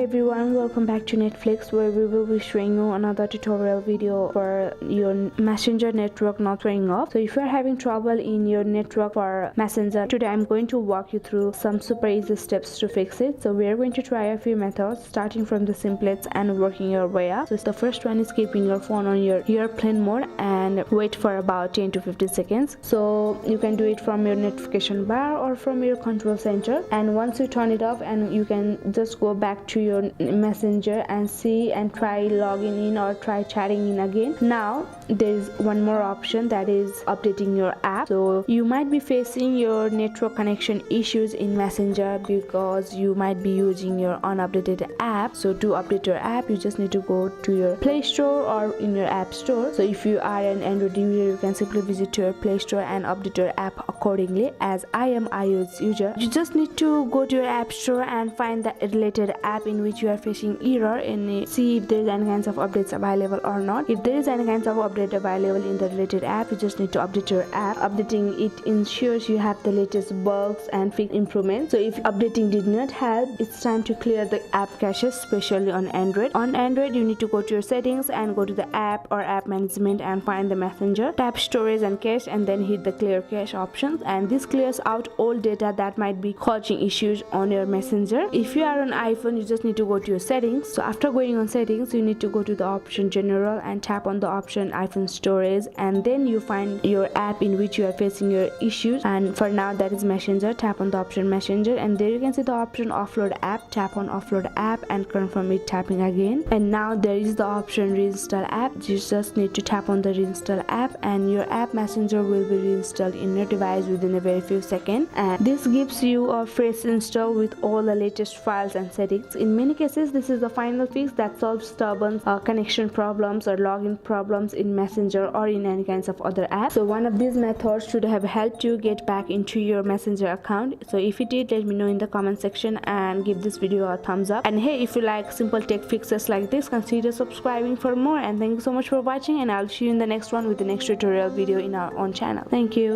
everyone, welcome back to Netflix, where we will be showing you another tutorial video for your Messenger network not showing up. So if you are having trouble in your network for Messenger, today I'm going to walk you through some super easy steps to fix it. So we are going to try a few methods, starting from the simplest and working your way up. So the first one is keeping your phone on your airplane mode and wait for about 10 to 15 seconds. So you can do it from your notification bar or from your control center, and once you turn it off, and you can just go back to your Messenger and see and try logging in or try chatting in again. Now there is one more option, that is updating your app. So you might be facing your network connection issues in Messenger because you might be using your unupdated app. So to update your app, you just need to go to your Play Store or in your App Store. So if you are an Android user, you can simply visit your Play Store and update your app accordingly. As I am iOS user, you just need to go to your App Store and find the related app in which you are facing error and see if there is any kinds of updates available or not. If there is any kinds of update available in the related app, you just need to update your app. Updating it ensures you have the latest bugs and fix improvements. So if updating did not help, it's time to clear the app caches, especially on Android. On Android, you need to go to your settings and go to the app or app management and find the Messenger, tap storage and cache, and then hit the clear cache options, and this clears out all data that might be causing issues on your Messenger. If you are on iPhone, you just need to go to your settings. So after going on settings, you need to go to the option general and tap on the option iPhone storage, and then you find your app in which you are facing your issues, and for now that is Messenger. Tap on the option Messenger, and there you can see the option offload app. Tap on offload app and confirm it, tapping again, and now there is the option reinstall app. You just need to tap on the reinstall app, and your app Messenger will be reinstalled in your device within a very few seconds, and this gives you a fresh install with all the latest files and settings. In many cases, this is the final fix that solves stubborn connection problems or login problems in Messenger or in any kinds of other apps. So one of these methods should have helped you get back into your Messenger account. So if it did, let me know in the comment section and give this video a thumbs up. And hey, if you like simple tech fixes like this, consider subscribing for more. And thank you so much for watching, and I'll see you in the next one with the next tutorial video in our own channel. Thank you.